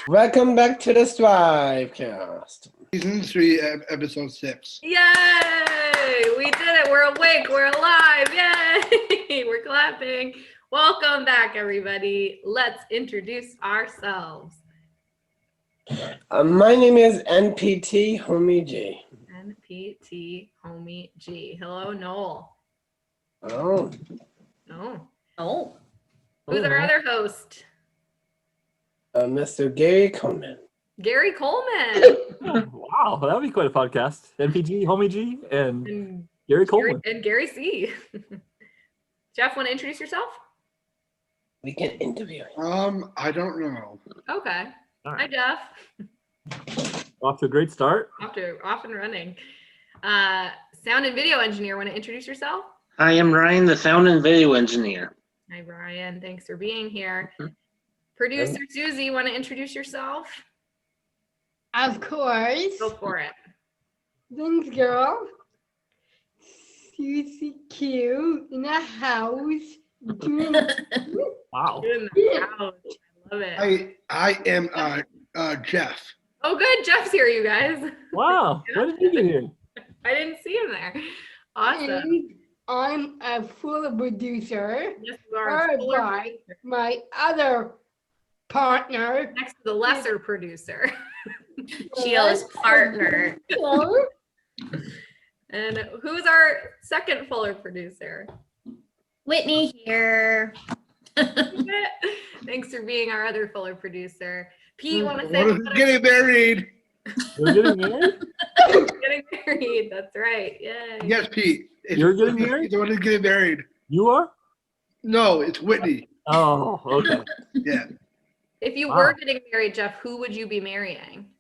Welcome back to the STRIVECast. Season 3, episode 6. Yay! We did it. We're awake. We're alive. Yay! We're clapping. Welcome back, everybody. Let's introduce ourselves. My name is NPT Homie G. NPT Homie G. Hello, Noel. Oh. Oh. Who's our other host? Mr. Gary Coleman. Gary Coleman. Wow, that would be quite a podcast. NPG, Homie G, and Gary Coleman. And Gary C. Jeff, want to introduce yourself? We can interview him. I don't know. Okay. All Hi, right. Jeff. Off to a great start. Off and running. Sound and video engineer, want to introduce yourself? I am Ryan, the sound and video engineer. Hi, Ryan. Thanks for being here. Producer Susie, want to introduce yourself? Of course. Go for it. Thanks, girl. Susie Q in the house. Wow. In the house. I love it. I am Jeff. Oh, good. Jeff's here, you guys. Wow. When did you get here? I didn't see him there. Awesome. And I'm a full producer. Yes, you are. Or by my other partner. Next to the lesser producer. Sheila's partner. And who's our second fuller producer? Whitney here. Thanks for being our other fuller producer. Pete, want to say What is getting married? You're getting married? getting married? That's right. Yay. Yes, Pete. You're getting Whitney. married? He's the one who's getting married. You are? No, it's Whitney. Oh, okay. Yeah. If you Wow. were getting married, Jeff, who would you be marrying?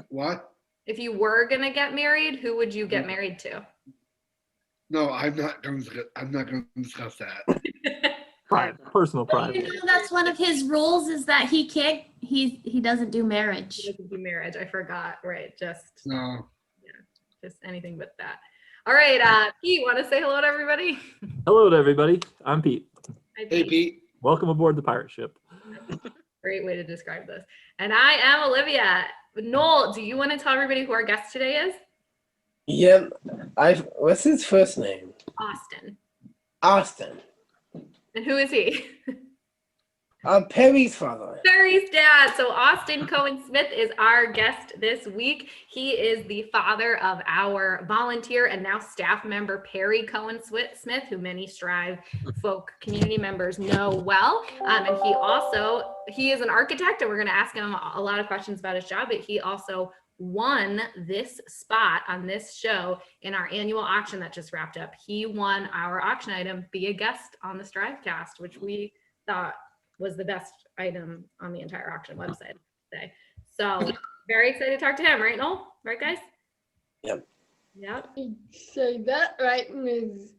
What? If you were gonna get married, who would you get married to? No, I'm not going to discuss that. Private, personal private. You know, that's one of his rules is that he can't, he doesn't do marriage. It would be marriage. I forgot. Right. Just No. anything but that. All right. Pete, want to say hello to everybody? Hello to everybody. I'm Pete. Hi, Hey, Pete. Welcome aboard the pirate ship. Great way to describe this. And I am Olivia. Noel, do you want to tell everybody who our guest today is? Yep. What's his first name? Austin. Austin. And who is he? Perry's father. Perry's dad. So Austin Cohen Smith is our guest this week. He is the father of our volunteer and now staff member, Perry Cohen Smith, who many Strive folk community members know well. And he is an architect, and we're going to ask him a lot of questions about his job, but he also won this spot on this show in our annual auction that just wrapped up. He won our auction item, Be a Guest on the STRIVEcast, which we thought was the best item on the entire auction website today. So very excited to talk to him, right, Noel? Right, guys? Yep. Yep. Say that right, Ms.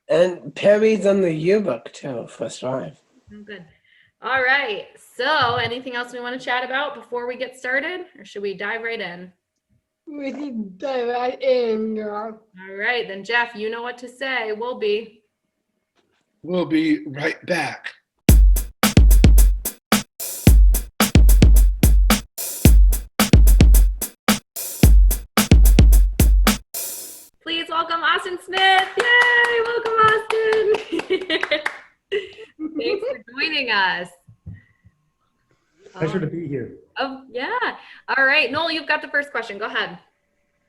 And Perry's on the yearbook too for Strive. Oh, good. All right. So anything else we want to chat about before we get started, or should we dive right in? We can dive right in, girl. All right. Then, Jeff, you know what to say. We'll be right back. Please welcome Austin Smith. Yay! Welcome, Austin. Thanks for joining us. Pleasure to be here. Oh, yeah. All right. Noel, you've got the first question. Go ahead.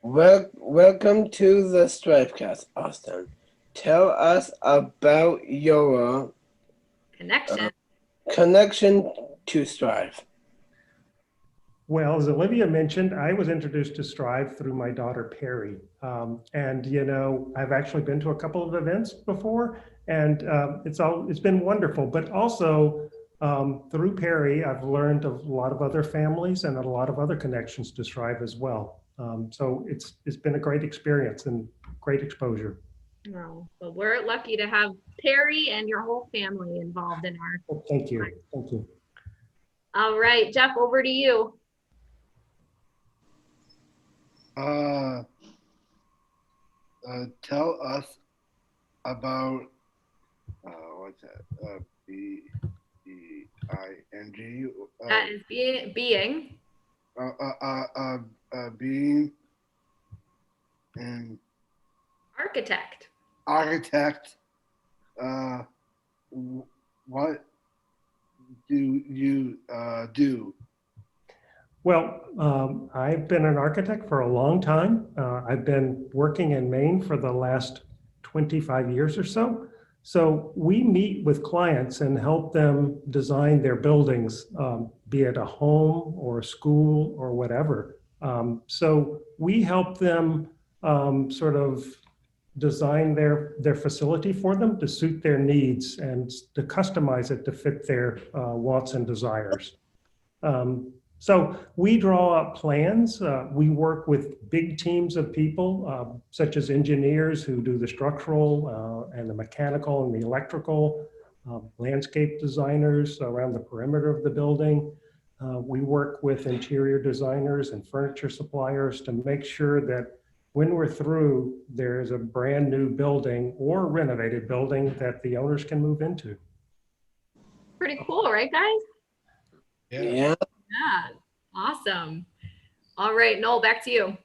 Welcome to the STRIVEcast, Austin. Tell us about your connection to Strive. Well, as Olivia mentioned, I was introduced to Strive through my daughter, Perry. And, you know, I've actually been to a couple of events before, and it's been wonderful. But also through Perry, I've learned of a lot of other families and a lot of other connections to Strive as well. So it's been a great experience and great exposure. No, but we're lucky to have Perry and your whole family involved in our. Well, thank you. Thank you. All right, Jeff, over to you. Tell us about what's that? B-E-I-N-G. That is being Being an architect. architect. What do you do? Well, I've been an architect for a long time. I've been working in Maine for the last 25 years or so. So we meet with clients and help them design their buildings, be it a home or a school or whatever. So we help them sort of design their facility for them to suit their needs and to customize it to fit their wants and desires. So we draw up plans. We work with big teams of people, such as engineers who do the structural and the mechanical and the electrical, landscape designers around the perimeter of the building. We work with interior designers and furniture suppliers to make sure that when we're through, there's a brand new building or renovated building that the owners can move into. Pretty cool, right, guys? Yeah. Yeah, awesome. All right, Noel, back to you.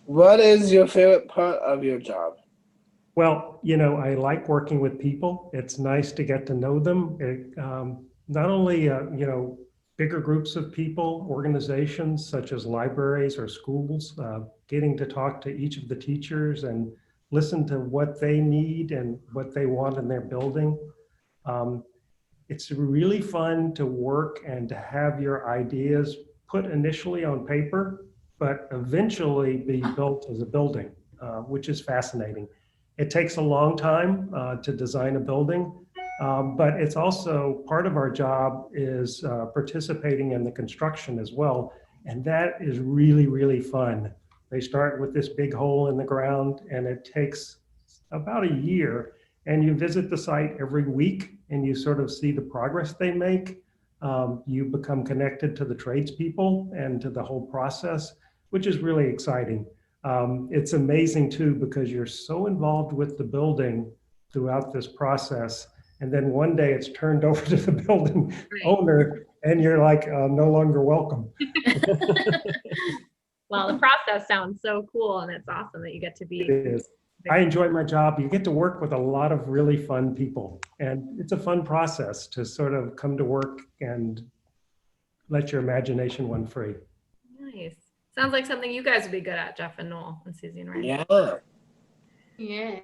What is your favorite part of your job? Well, I like working with people. It's nice to get to know them. Not only, bigger groups of people, organizations such as libraries or schools, getting to talk to each of the teachers and listen to what they need and what they want in their building. It's really fun to work and to have your ideas put initially on paper, but eventually be built as a building, which is fascinating. It takes a long time to design a building, but it's also part of our job is participating in the construction as well. And that is really, really fun. They start with this big hole in the ground and it takes about a year. And you visit the site every week and you sort of see the progress they make. You become connected to the tradespeople and to the whole process, which is really exciting. It's amazing too, because you're so involved with the building throughout this process. And then one day it's turned over to the building owner and you're like, no longer welcome. Well, the process sounds so cool and it's awesome that you get to be. It is. I enjoy my job. You get to work with a lot of really fun people, and it's a fun process to sort of come to work and let your imagination run free. Nice. Sounds like something you guys would be good at, Jeff and Noel and Susie and Ryan. Yeah. Yes,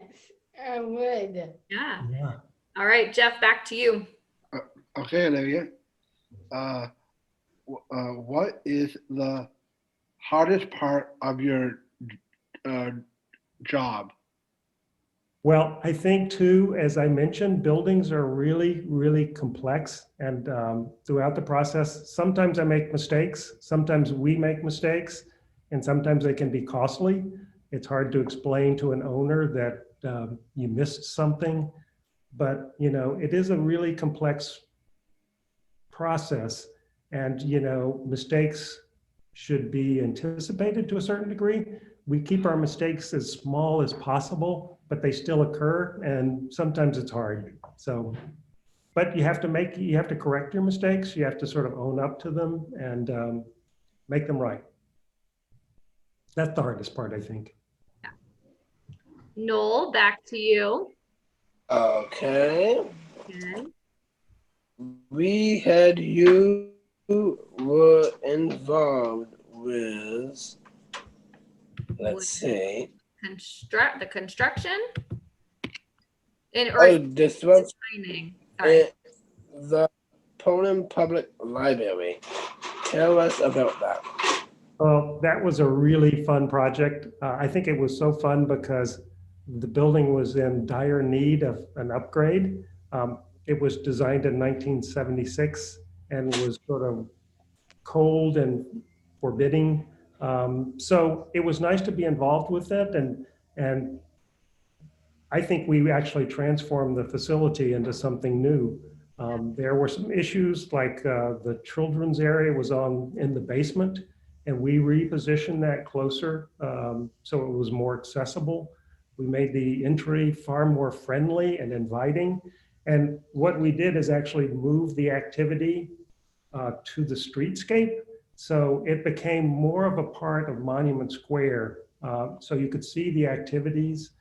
I would. Yeah. Yeah. All right, Jeff, back to you. Okay, Olivia. What is the hardest part of your job? Well, I think too, as I mentioned, buildings are really, really complex. And throughout the process, sometimes I make mistakes, sometimes we make mistakes, and sometimes they can be costly. It's hard to explain to an owner that you missed something, but it is a really complex process. And mistakes should be anticipated to a certain degree. We keep our mistakes as small as possible, but they still occur, and sometimes it's hard. So, but you have to correct your mistakes. You have to sort of own up to them and make them right. That's the hardest part, I think. Yeah. Noel, back to you. Okay. Okay. We had you were involved with, let's see. The construction? Oh, this was designing. Sorry. the Poland Public Library. Tell us about that. Well, that was a really fun project. I think it was so fun because the building was in dire need of an upgrade. It was designed in 1976 and was sort of cold and forbidding. So it was nice to be involved with it. And I think we actually transformed the facility into something new. There were some issues like the children's area was in the basement, and we repositioned that closer so it was more accessible. We made the entry far more friendly and inviting. And what we did is actually move the activity to the streetscape. So it became more of a part of Monument Square. So you could see the activities,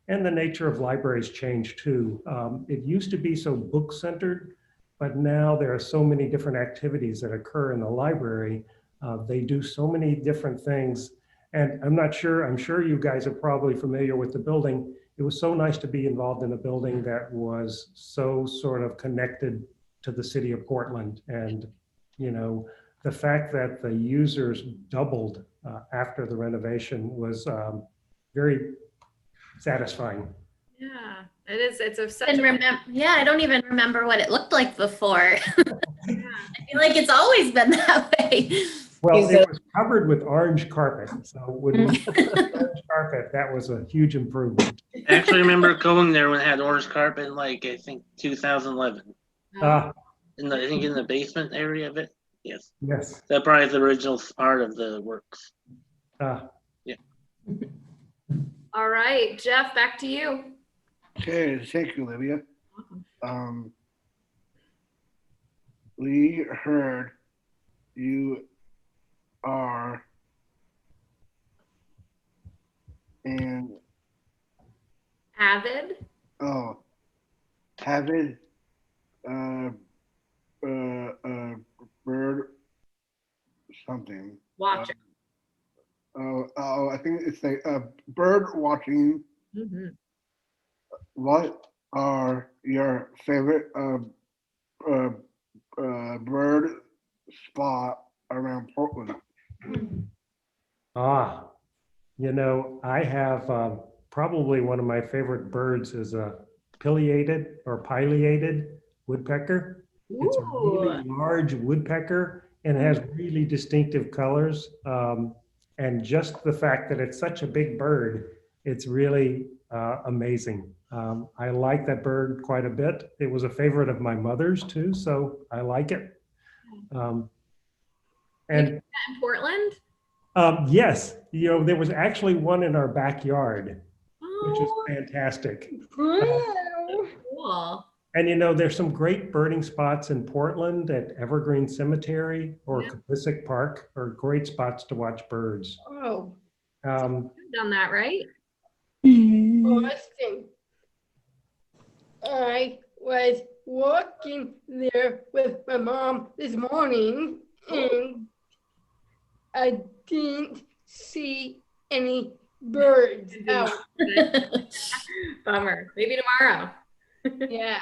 and the nature of libraries changed too. It used to be so book-centered, but now there are so many different activities that occur in the library. They do so many different things. And I'm sure you guys are probably familiar with the building. It was so nice to be involved in a building that was so sort of connected to the city of Portland. And, you know, the fact that the users doubled after the renovation was very satisfying. Yeah, it is. It's a such And a yeah, I don't even remember what it looked like before. I feel like it's always been that way. Well, it was covered with orange carpet. So when we put orange carpet, that was a huge improvement. I actually remember going there when it had orange carpet, like I think 2011. Ah, I think in the basement area of it. Yes, yes. that probably is the original part of the works. Ah. All right, Jeff, back to you. Okay, thank you, Olivia. We heard you are an Avid avid bird something. watcher. I think it's a bird watching. Mhm. What are your favorite bird spot around Portland? Ah, you know, I have probably one of my favorite birds is a pileated or pileated woodpecker. It's a really large woodpecker and has really distinctive colors. And just the fact that it's such a big bird, it's really amazing. I like that bird quite a bit. It was a favorite of my mother's too, so I like it. And In Portland? yes, you know, there was actually one in our backyard, which is Oh, fantastic. cool. And you know, there's some great birding spots in Portland at Evergreen Cemetery or Yeah. Capissic Park are great spots to watch birds. Oh, You've done that, right? Austin. I was walking there with my mom this morning and I didn't see any birds out. Bummer. Maybe tomorrow. Yeah.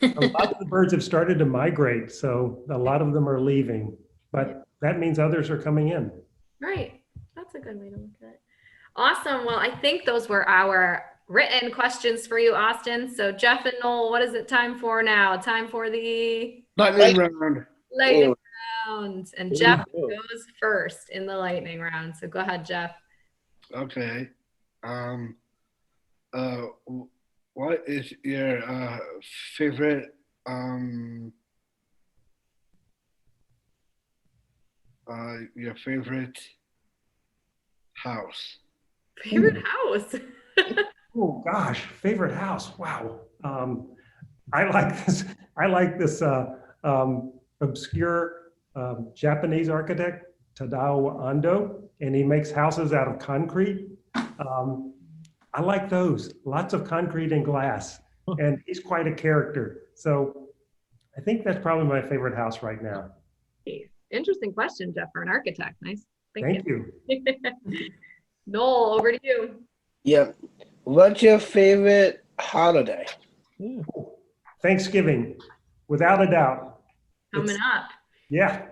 A lot of the birds have started to migrate, so a lot of them are leaving, but that means others are coming in. Right. That's a good way to look at it. Awesome. Well, I think those were our written questions for you, Austin. So Jeff and Noel, what is it time for now? Time for the Lightning round. lightning round. And Jeff goes first in the lightning round. So go ahead, Jeff. Okay. What is your favorite house? Favorite house? Oh gosh, favorite house. Wow. I like this obscure Japanese architect, Tadao Ando, and he makes houses out of concrete. I like those, lots of concrete and glass, and he's quite a character. So I think that's probably my favorite house right now. Interesting question, Jeff, for an architect. Nice. Thank you. Noel, over to you. Yep. What's your favorite holiday? Thanksgiving, without a doubt. Coming up. Yeah,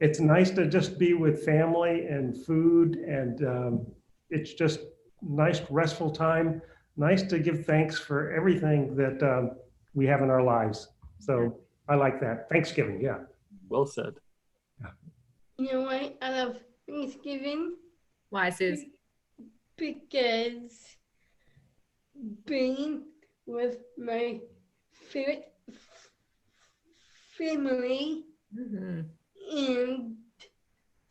it's nice to just be with family and food, and it's just nice, restful time. Nice to give thanks for everything that we have in our lives. So I like that. Thanksgiving, yeah. Well said. You know why I love Thanksgiving? Why, Susie? Because being with my favorite family and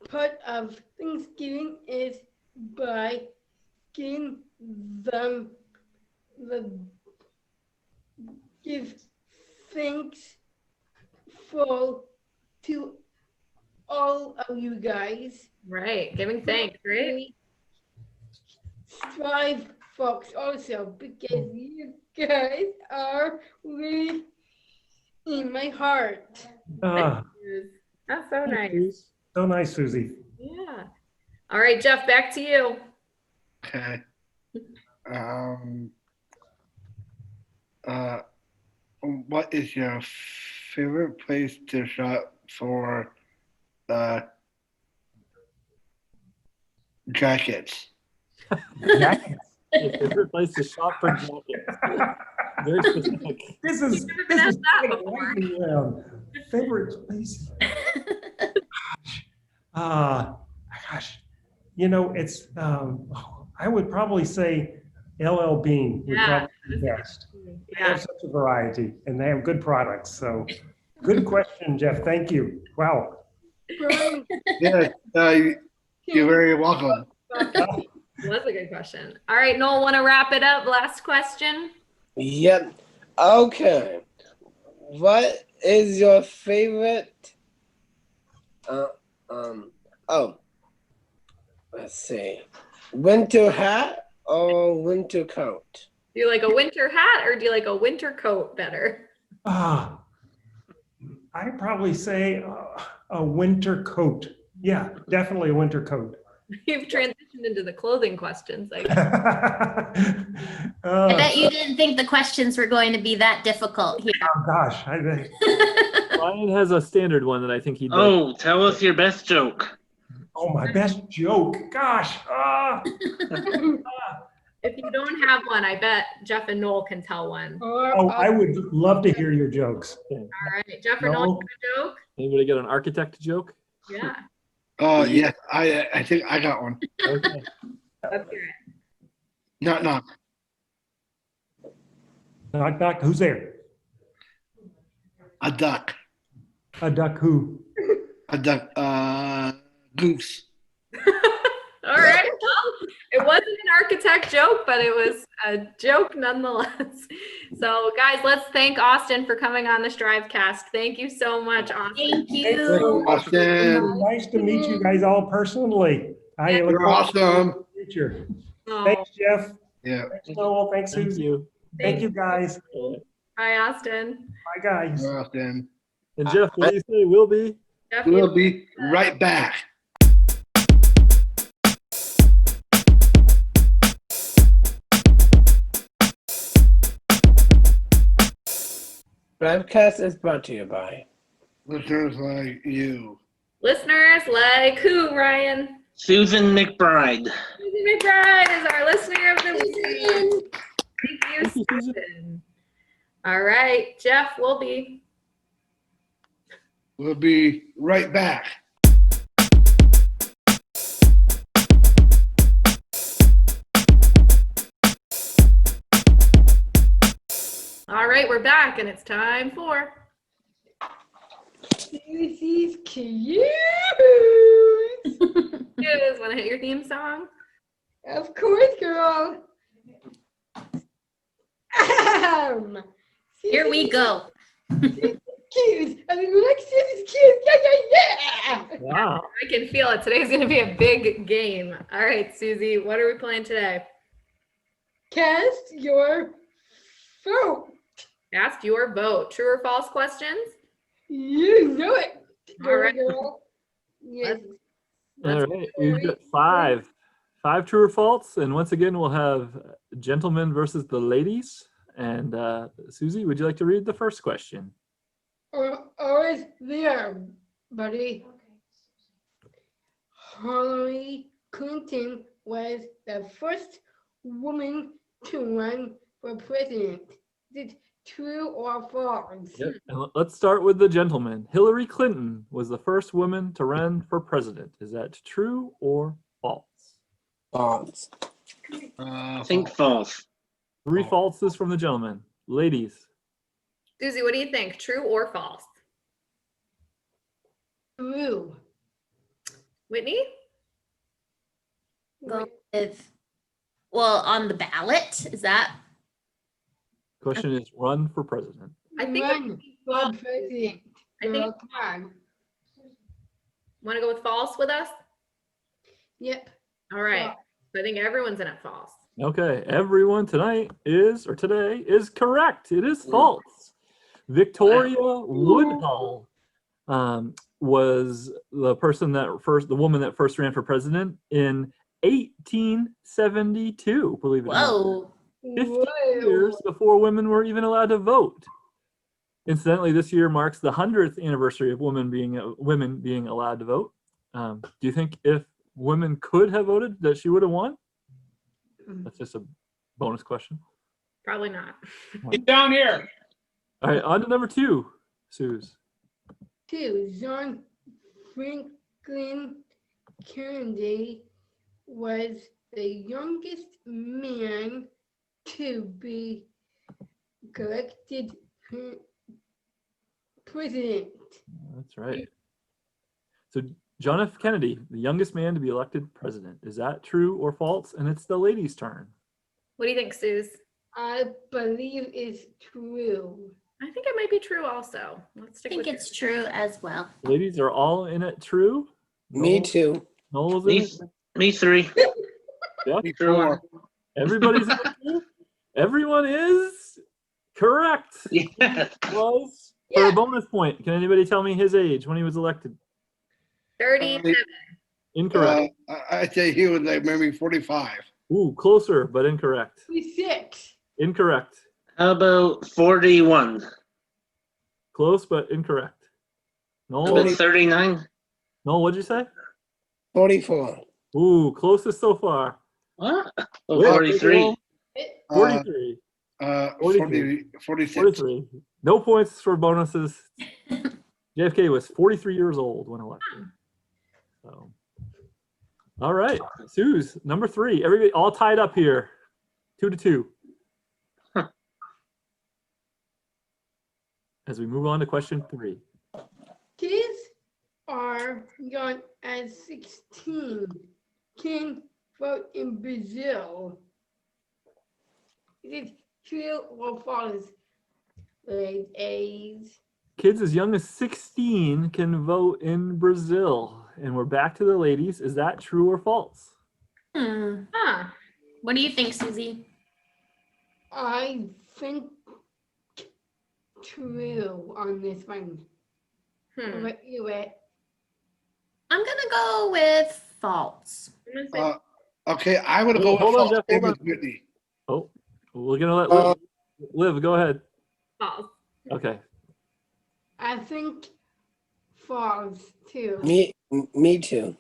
part of Thanksgiving is by getting them the give thanks for to all of you guys. Right. Giving thanks, right? Strive folks also because you guys are really in my heart. Ah, That's so nice. so nice, Susie. Yeah. All right, Jeff, back to you. Okay. What is your favorite place to shop for jackets? Jackets. Your favorite place to shop for jackets. Very specific. This is been asked that quite a before. lightning round. Favorite place. Gosh, it's I would probably say LL Bean would Yeah, probably be best. They have Yeah. such a variety and they have good products. So good question, Jeff. Thank you. Wow. Brian, Yes, you're very welcome. Was a good question. All right, Noel, want to wrap it up? Last question. Yep. Okay. What is your favorite? Let's see. Winter hat or winter coat? Do you like a winter hat or do you like a winter coat better? I'd probably say a winter coat. Yeah, definitely a winter coat. You've transitioned into the clothing questions. I guess. I bet you didn't think the questions were going to be that difficult here. Oh gosh, Ryan has a standard one that I think he'd like. Oh, tell us your best joke. oh, my best joke. Gosh. If you don't have one, I bet Jeff and Noel can tell one. Oh, I would love to hear your jokes. All right, Jeff or Noel, you have a joke? Anybody get an architect joke? Yeah. Oh, yes, I think I got one. Okay. Let's hear it. Knock, knock. Knock, knock. Who's there? A duck. A duck who? A duck. Goose. All right. Well, it wasn't an architect joke, but it was a joke nonetheless. So, guys, let's thank Austin for coming on the STRIVEcast. Thank you so much, Austin. Thank you. Austin. Nice to meet you guys all personally. I look You're forward to awesome. the future. Oh, Thanks, Jeff. Yeah. Thanks, Noel. Thanks, Thank Susie. you. Thank you, guys. bye, Austin. Bye, guys. You're Austin. And Jeff, what do you say? Will be? Jeff, We'll be right back. STRIVEcast is brought to you by Listeners like you. listeners like who, Ryan? Susan McBride. Susie McBride is our listener of the week. Thank you, Susan. Susan. All right, Jeff, we'll be. We'll be right back. All right, we're back, and it's time for. Susie's cute. Yes, want to hit your theme song? Of course, girl. Here we go. Cute. I mean, like Susie's cute. Yeah. Wow. I can feel it. Today's going to be a big game. All right, Susie, what are we playing today? Cast your vote. Cast your vote. True or false questions? You know it. All right. Girl. Yes. All right. We've got five true or false. And once again, we'll have gentlemen versus the ladies. And Susie, would you like to read the first question? Always there, buddy. Hillary Clinton was the first woman to run for president. Is it true or false? Yep. And let's start with the gentleman. Hillary Clinton was the first woman to run for president. Is that true or false? False. I think false. 3 falses from the gentleman. Ladies. Susie, what do you think? True or false? Well, on the ballot, is that? Question is run for president. I think Run for president. I think- Girl, come on. Want to go with false with us? Yep. All right. So I think everyone's in it false. Okay, everyone tonight is, or today is correct. It is false. Victoria Woodhull was the woman that first ran for president in 1872, believe it or not. Whoa. 50 years before women were even allowed to vote. Incidentally, this year marks the 100th anniversary of women being allowed to vote. Do you think if women could have voted that she would have won? That's just a bonus question. Probably not. Get down here. All right, on to number 2, Suze. 2. John Franklin Kennedy was the youngest man to be elected president. That's right. So John F. Kennedy, the youngest man to be elected president. Is that true or false? And it's the ladies' turn. What do you think, Suze? I believe it's true. I think it might be true also. Let's I stick think with it's true as well. Ladies are all in it true? Me too. Noel's in Me, it? me 3. Yeah. Me 4. Everybody's in it too? Everyone is correct. Yeah. Was for a bonus point. Can anybody tell me his age when he was elected? 37. Incorrect. I'd say he was like maybe 45. Ooh, closer, but incorrect. 36. Incorrect. How about 41? Close, but incorrect. How Noel, about 39? Noel, what'd you say? 44. Ooh, closest so far. What? Oh, Wait, 43. 43. 46. 43. No points for bonuses. JFK was 43 years old when elected. So, all right, Suze, number 3. Everybody all tied up here, 2-2. As we move on to question 3. Kids are young at 16 can vote in Brazil. Is it true or false? Ladies. Kids as young as 16 can vote in Brazil. And we're back to the ladies. Is that true or false? Huh. What do you think, Susie? I think true on this one. Hmm. What you at? I'm gonna go with false. I'm gonna say Okay, I would go with Hold on, false. Jeff, Same hold as Whitney. Oh, we're going to let Liv. Liv, go ahead. false. Okay. I think false too. Me too.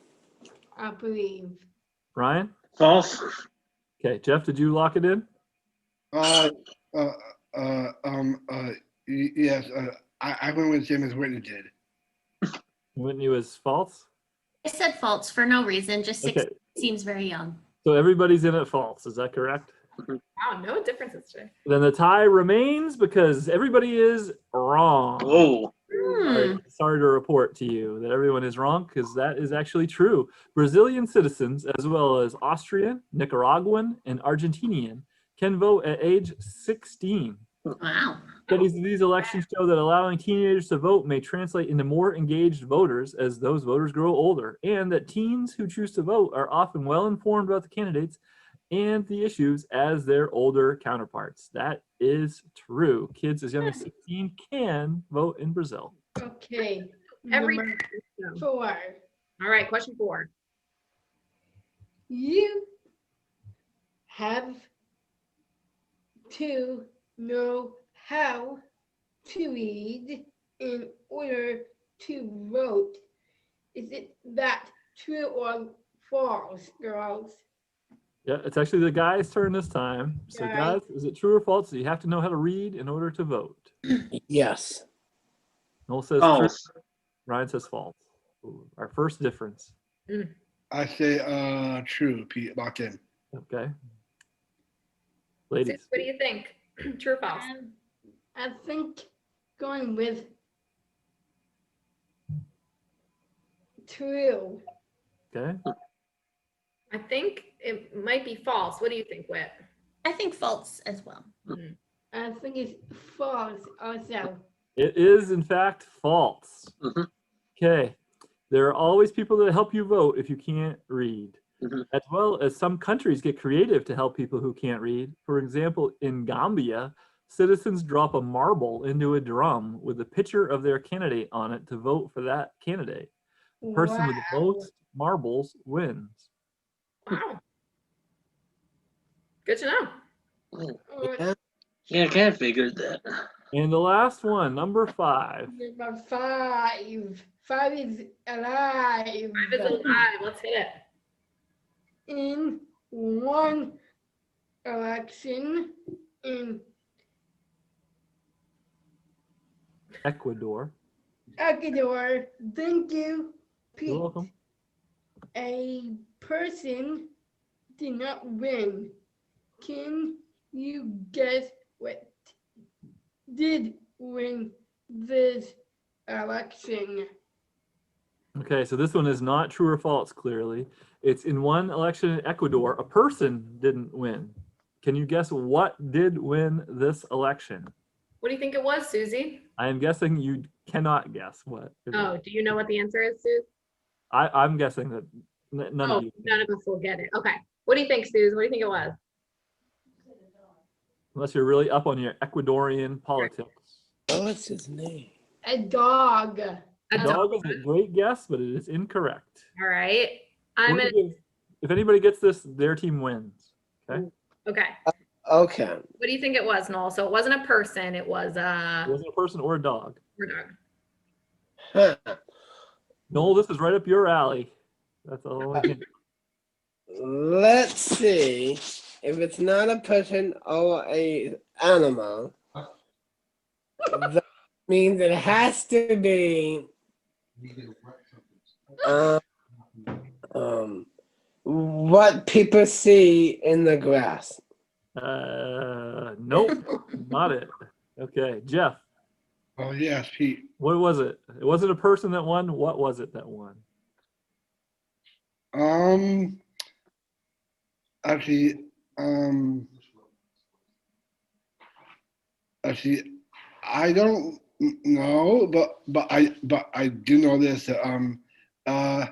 I believe. Ryan? False. Okay. Jeff, did you lock it in? Yes. I went with the same as Whitney did. Whitney was false? I said false for no reason, just 6 Okay. seems very young. So everybody's in it false. Is that correct? Wow, no differences today. Then the tie remains because everybody is wrong. Whoa. Sorry to report to you that everyone is wrong because that is actually true. Brazilian citizens, as well as Austrian, Nicaraguan, and Argentinian, can vote at age 16. Wow. Studies of these elections show that allowing teenagers to vote may translate into more engaged voters as those voters grow older, and that teens who choose to vote are often well informed about the candidates and the issues as their older counterparts. That is true. Kids as young as 16 can vote in Brazil. Okay. Every Number time. 4. All right, question 4. You have to know how to read in order to vote. Is it that true or false, girls? Yeah, it's actually the guys' turn this time. So guys, is it true or false that you have to know how to read in order to vote? Yes. Noel says False. true. Ryan says false. Ooh, our first difference. I say true, Pete. Locked in. Okay. What Ladies. do you think? True or false? I think going with true. Okay. I think it might be false. What do you think, Whit? I think false as well. I think it's false also. It is, in fact, false. Mhm. Okay. There are always people that help you vote if you can't read. Mhm. As well as some countries get creative to help people who can't read. For example, in Gambia, citizens drop a marble into a drum with a picture of their candidate on it to vote for that candidate. The person with the Wow. most marbles wins. Wow. Good to know. Yeah. Yeah, I kind of figured that. And the last one, number 5. Number 5. 5 is alive. 5 is alive. Let's hit it. In one election in Ecuador. Ecuador, thank you, Pete. You're welcome. A person did not win. Can you guess what did win this election? Okay, so this one is not true or false, clearly. It's in one election in Ecuador, a person didn't win. Can you guess what did win this election? What do you think it was, Susie? I am guessing you cannot guess what. it Oh, is. do you know what the answer is, Suze? I'm guessing that none Oh, of you. none of us will get it. Okay. What do you think, Suze? What do you think it was? Unless you're really up on your Ecuadorian politics. What's his name? A dog. A Dog is a great guess, but it is incorrect. All right. We're I'm gonna gonna. give- if anybody gets this, their team wins. Okay. Okay. Okay. What do you think it was, Noel? So it wasn't a person. It was It wasn't a person or a dog. a dog. Huh. Noel, this is right up your alley. That's all I can. Let's see if it's not a person or a animal. That means it has to be what people see in the grass. Nope, not it. Okay, Jeff, Oh, yes, Pete. what was it? It wasn't a person that won. What was it that won? Actually, I don't know, but I do know this. I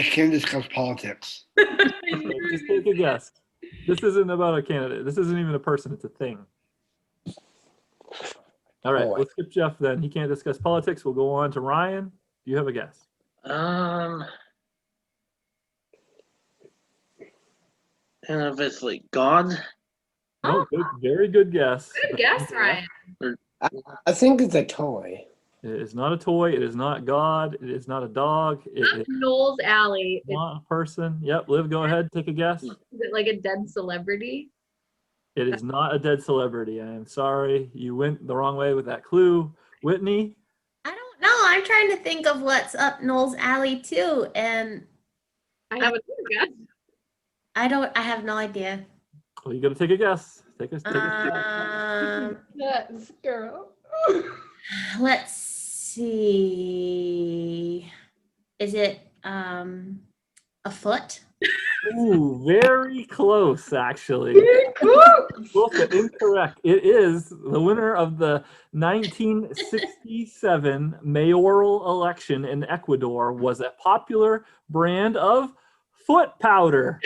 can't discuss politics. Okay, just take a guess. This isn't about a candidate. This isn't even a person. It's a thing. All right, Oh, let's skip Jeff then. He can't discuss politics. We'll go on to Ryan. Do you have a guess? I don't know if it's like God. No, good, very good guess. Good guess, Ryan. I think it's a toy. It is not a toy. It is not God. It is not a dog. It is That's Noel's alley. not a person. Yep, Liv, go ahead. Take a guess. Is it like a dead celebrity? It is not a dead celebrity. I am sorry. You went the wrong way with that clue. Whitney? I don't know. I'm trying to think of what's up Noel's alley too, and I have a guess. I have no idea. Well, you got to take a guess. Take a Yes, girl. Let's see. Is it a foot? Ooh, very close, actually. Both are incorrect. It is the winner of the 1967 mayoral election in Ecuador was a popular brand of foot powder.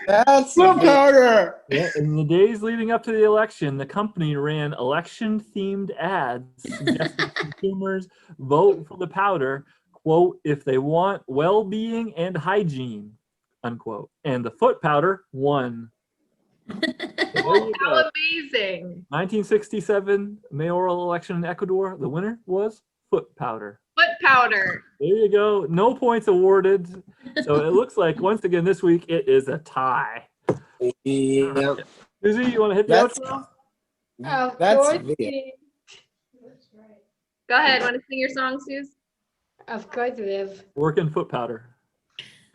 That's Foot powder. Yeah, in the days leading up to the election, the company ran election-themed ads suggesting consumers vote for the powder, quote, if they want well-being and hygiene, unquote. And the foot powder won. So there you How go. amazing. 1967 mayoral election in Ecuador, the winner was foot powder. Foot powder. There you go. No points awarded. So it looks like, once again, this week, it is a tie. yeah. Susie, you want to hit the That's outro? Of that's course weird. it- Go ahead. Want to sing your song, Suze? Of course, Liv. Working foot powder.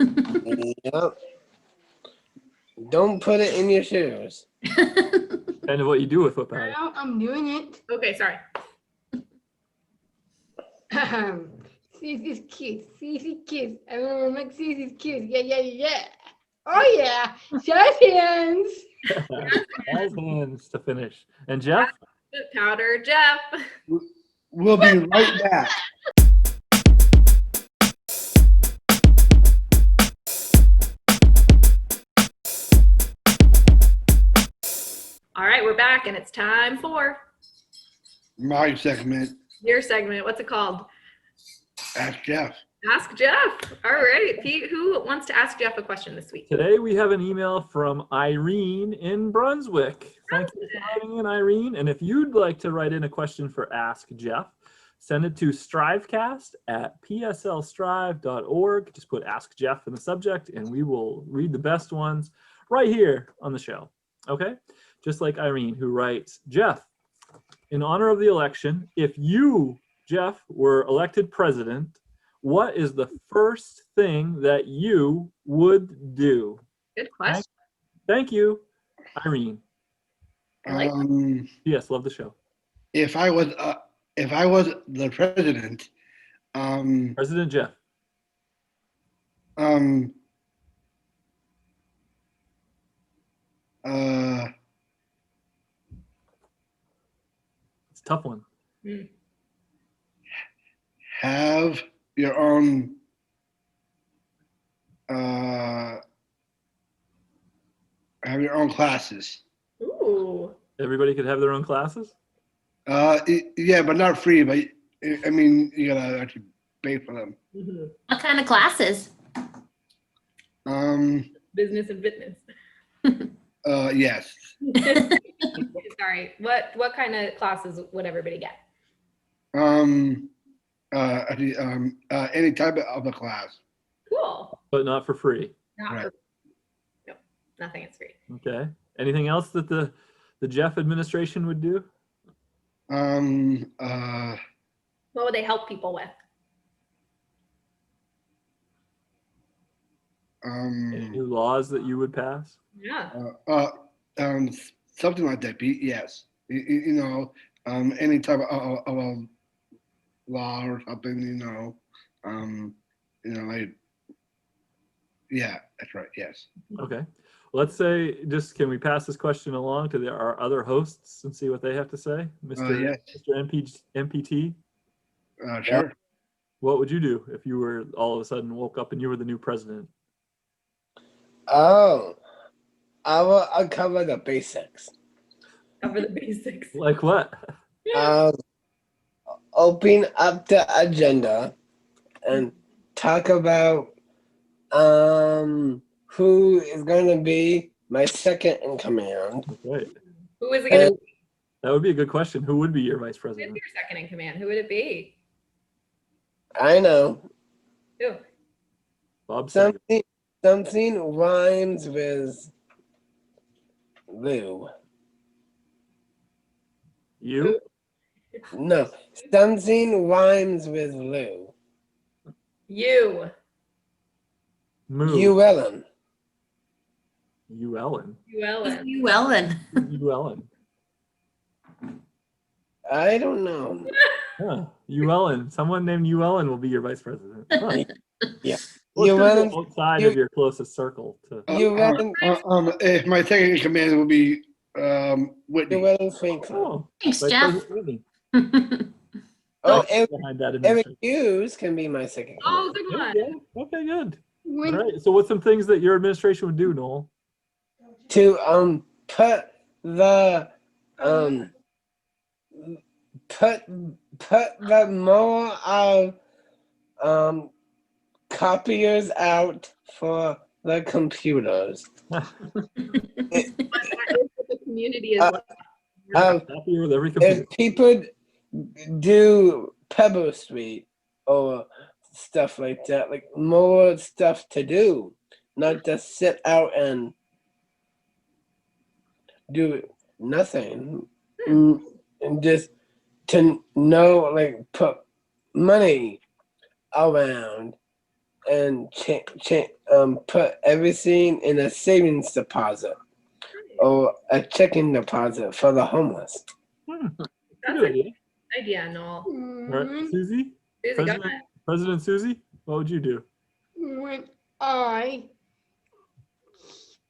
Yep. Don't put it in your shoes. Kind of what you do with foot powder. Now I'm doing it. Okay, sorry. Susie's kids. Susie's kids. Everyone likes Susie's kids. Yeah. Oh yeah. Show hands. Jazz hands to finish. And Jeff? Powder Jeff. We'll be right back. All right, we're back, and it's time for My segment, your segment. What's it called? Ask Jeff. Ask Jeff. All right, Pete, who wants to ask Jeff a question this week? Today we have an email from Irene in Brunswick. Thank you for writing in, Irene. And if you'd like to write in a question for Ask Jeff, send it to strivecast@pslstrive.org. Just put Ask Jeff in the subject, and we will read the best ones right here on the show. Okay? Just like Irene, who writes, Jeff, in honor of the election, if you, Jeff, were elected president, what is the first thing that you would do? Good question. Thank you, Irene. I like Yes, love the show. If I was the president, President Jeff. It's a tough one. have your own classes. Ooh. Everybody could have their own classes? Yeah, but not free. But I mean, you gotta actually pay for them. Mm-hmm. What kind of classes? Business and fitness. Yes. Sorry. What kind of classes would everybody get? Any type of a class. Cool. But not for free. Not Right. for, no, nothing is free. Okay. Anything else that the Jeff administration would do? What would they help people with? Any new laws that you would pass? Yeah. Something like that. Yes. You know, any type of a law or something. Like, yeah, that's right. Yes. Okay. Let's say, can we pass this question along to our other hosts and see what they have to say? Mr. Yes. Mr. MPT, Sure. what would you do if you were all of a sudden woke up and you were the new president? Oh, I'll cover the basics. Cover the basics. Like what? Open up the agenda and talk about who is going to be my second in command. Right. Who is it going to be? That would be a good question. Who would be your vice Who is president? your second in command? Who would it be? I know. Who? Bob Saget. Something rhymes with Lou. You? No, something rhymes with Lou. You. Moo. You Ellen. You Ellen. You, Ellen. You, Ellen. You Ellen. I don't know. Huh. You Ellen. Someone named You Ellen will be your vice president. Huh. Yeah. Well, You it's gonna Ellen. go outside you- of your closest circle. To, You Ellen. If my second in command will be You Whitney. Ellen Franklin. oh, Thanks, Vice Jeff. President Whitney. Oh, That's behind that Eric administration. Hughes can be my second. Oh, good one. Okay, okay, good. When, All right. So what's some things that your administration would do, Noel? To put the put the more of copiers out for the computers. What is what the community is like? Happy with every computer. If people do Pebble Street or stuff like that, like more stuff to do, not just sit out and do nothing, and just to know, like, put money around and put everything in a savings deposit or a checking deposit for the homeless. That's Good a idea. good idea, Noel. All right, Susie? Susie, go President, ahead. President Susie, what would you do?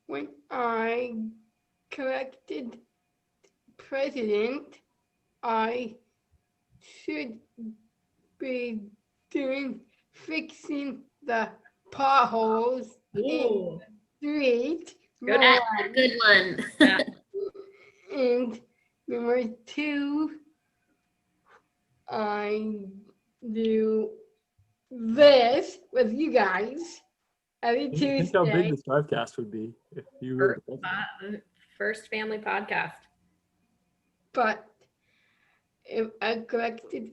when I corrected president, I should be fixing the potholes Ooh, street. Good. number That's a good one. yeah. And number two, I do this with you guys every Think how big Tuesday. the STRIVECast would be if you were the president. First family podcast. But if I corrected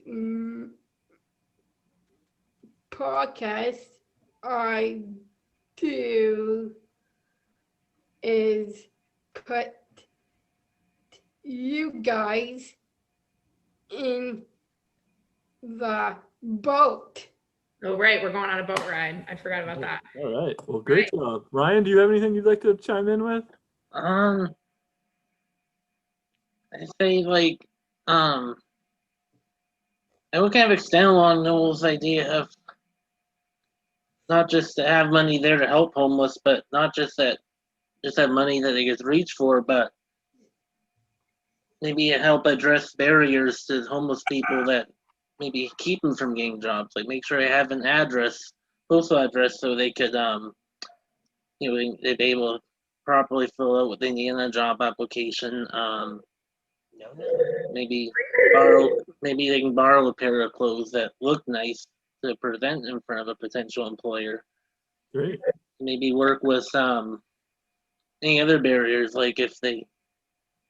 podcast, I do is put you guys in the boat. Oh, right. We're going on a boat ride. I forgot about that. All right. Well, great job. Ryan, do you have anything you'd like to chime in with? I say like I would kind of extend along Noel's idea of not just to have money there to help homeless, but not just that money that they get to reach for, but maybe help address barriers to homeless people that maybe keep them from getting jobs. Like make sure they have an address, postal address, so they could they'd be able to properly fill out what they need in a job application. Maybe they can borrow a pair of clothes that look nice to present in front of a potential employer. Great. Maybe work with any other barriers, like if they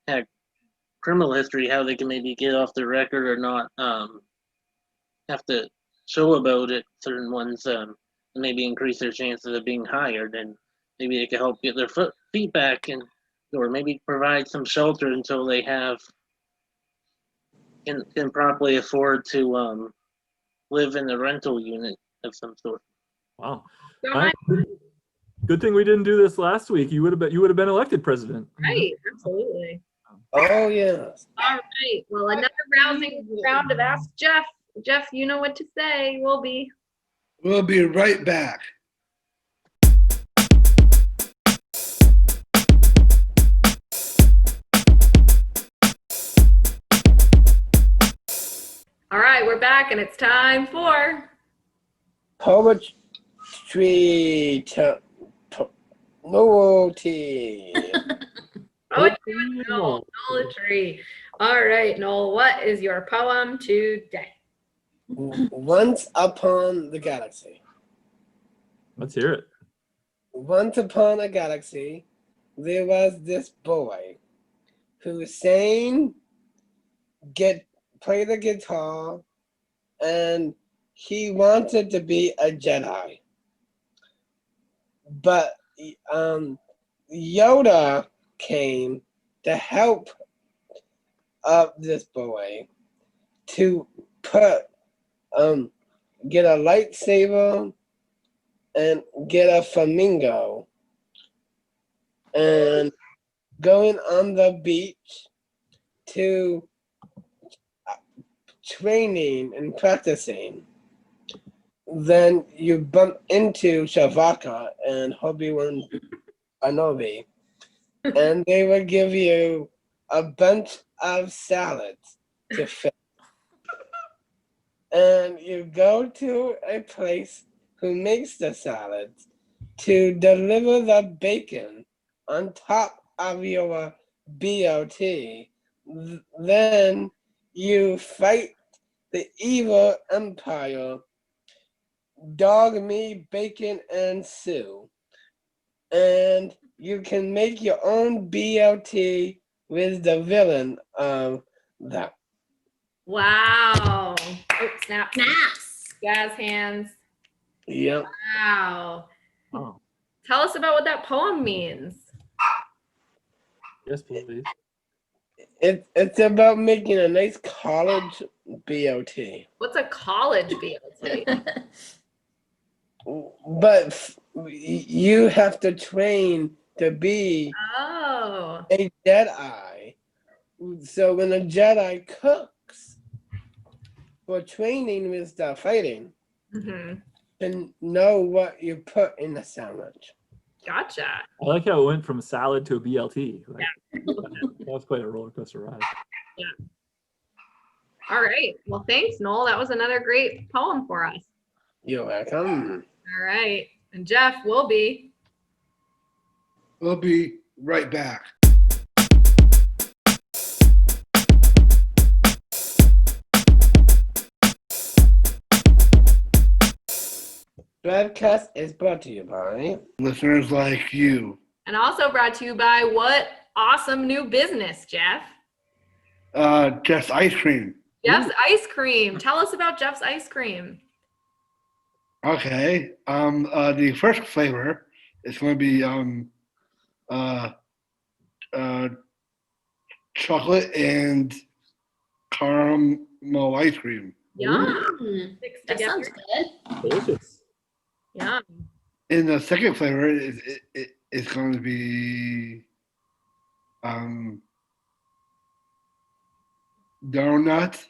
have criminal history, how they can maybe get off their record or not have to show about it, certain ones, and maybe increase their chances of being hired, and maybe they can help get their feet back, and or maybe provide some shelter until they can properly afford to live in a rental unit of some sort. Wow. So Ryan, good thing we didn't do this last week. You would have been elected president. right. Absolutely. Oh, yes. All right. Well, another rousing round of Ask Jeff. Jeff, you know what to say. We'll be. We'll be right back. All right, we're back, and it's time for Poetry Noeltry. Poetry. Noeltry. All right, Noel, what is your poem today? Once upon the galaxy. Let's hear it. Once upon a galaxy, there was this boy who sang, play the guitar, and he wanted to be a Jedi. But Yoda came to help up this boy to get a lightsaber and get a flamingo and going on the beach to training and practicing. Then you bump into Shavaka and Obi-Wan Kenobi, and they will give you a bunch of salads to fit. And you go to a place who makes the salads to deliver the bacon on top of your BLT. Then you fight the evil empire, Dog Me, Bacon, and Sue. And you can make your own BLT with the villain of that. Wow. Oh, snap. Snaps. Jazz hands. Yep. Wow. Oh, Tell us about what that poem means. yes, please. It's about making a nice college BLT. What's a college BLT? But you have to train to be Oh. a Jedi. So when a Jedi cooks for training with the fighting, Mhm. to know what you put in the sandwich. Gotcha. I like how it went from salad to a BLT. Like, that was quite a roller coaster ride. All right. Well, thanks, Noel. That was another great poem for us. You're welcome. All right. And Jeff will be. We'll be right back. STRIVECast is brought to you by Listeners like you. And also brought to you by what awesome new business, Jeff? Just ice cream. Jeff's Ice Cream. Tell us about Jeff's Ice Cream. Okay. The first flavor is going to be chocolate and caramel ice cream. Yum. Mm, Mixed that together. sounds good. Delicious. Yum. And the second flavor is going to be donut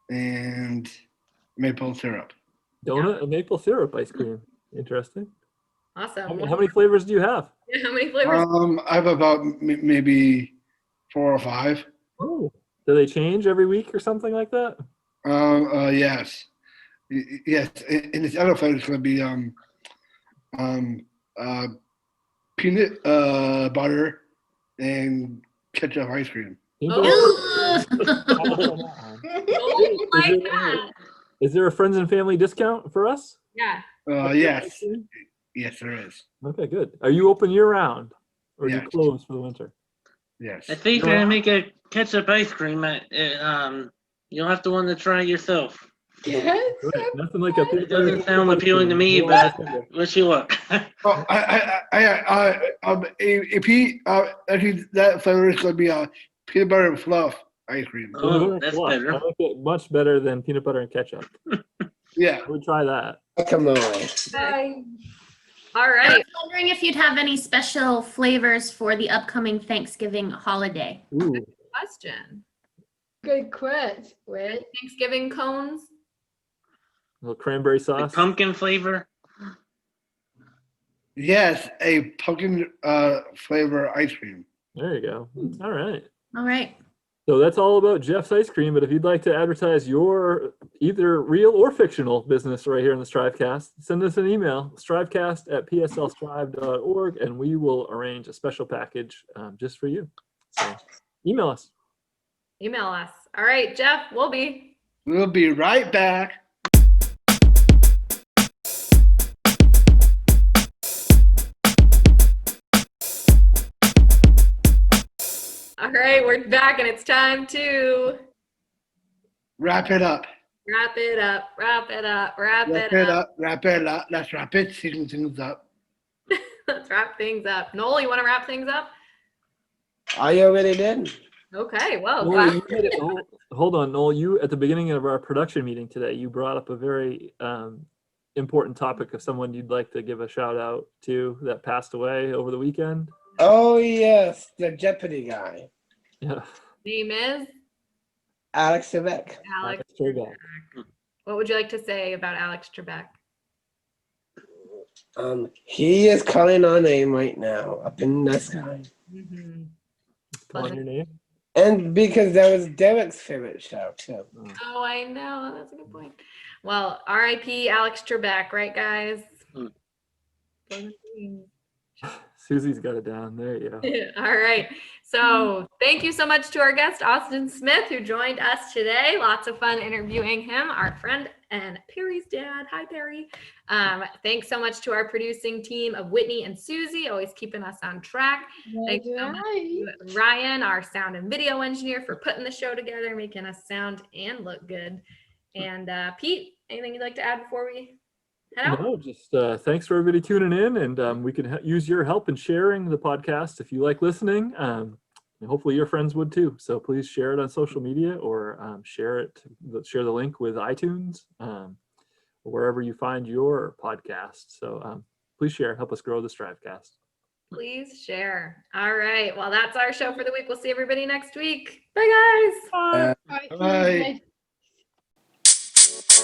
and maple syrup. Donut and maple syrup ice cream. Interesting. Awesome. How many flavors do you have? How many flavors? I have about maybe 4 or 5. Oh, do they change every week or something like that? Yes. Yes. And this other flavor is going to be peanut butter and ketchup ice cream. Oh. Is my there- God. Is there a friends and family discount for us? Yeah. Yes. Yes, there is. Okay, good. Are you open year round, or do you Yes. close for the winter? Yes. I think you're gonna make a ketchup ice cream. You'll have to want to try it yourself. Yes. Right. Nothing like a It doesn't sound appealing to me, but wish you luck. Oh, actually, that flavor is going to be peanut butter and fluff ice cream. Oh, that's I better. like it much better than peanut butter and ketchup. Yeah. I would try that. guacamole. Bye. All I right. was wondering if you'd have any special flavors for the upcoming Thanksgiving holiday. Ooh, Question. Good question. Wait. Thanksgiving cones? a little cranberry The sauce. pumpkin flavor. Yes, a pumpkin flavor ice cream. There you go. All right. All right. So that's all about Jeff's Ice Cream. But if you'd like to advertise your either real or fictional business right here in the STRIVEcast, send us an email, strivecast@pslstrive.org, and we will arrange a special package just for you. So email us. Email us. All right, Jeff, we'll be. We'll be right back. All right, we're back and it's time to Wrap it up. wrap it up, wrap it up, wrap Wrap it it up. up. Wrap it up. Let's wrap it. Things up. Let's wrap things up. Noel, you want to wrap things up? I already did. Okay, well, Noel, glad- hold on, Noel. You at the beginning of our production meeting today, you brought up a very important topic of someone you'd like to give a shout out to that passed away over the weekend. Oh yes, the Jeopardy guy, Yeah, name is Alex Trebek. Alex. Trebek. What would you like to say about Alex Trebek? He is calling our name right now up in the sky. Calling your name. And because that was Derek's favorite show too. Oh, I know. That's a good point. Well, R.I.P. Alex Trebek, right, guys? Susie's got it down. There you go. All right. So thank you so much to our guest, Austin Smith, who joined us today. Lots of fun interviewing him, our friend and Perry's dad. Hi, Perry. Thanks so much to our producing team of Whitney and Susie, always keeping us on track. Thanks so much to Ryan, our sound and video engineer, for putting the show together, making us sound and look good. And Pete, anything you'd like to add before we head out? No, just thanks for everybody tuning in, and we can use your help in sharing the podcast if you like listening. And hopefully your friends would too. So please share it on social media, or share the link with iTunes, or wherever you find your podcast. So please share, help us grow the STRIVEcast. Please share. All right. Well, that's our show for the week. We'll see everybody next week. Bye, guys. Bye. Hey,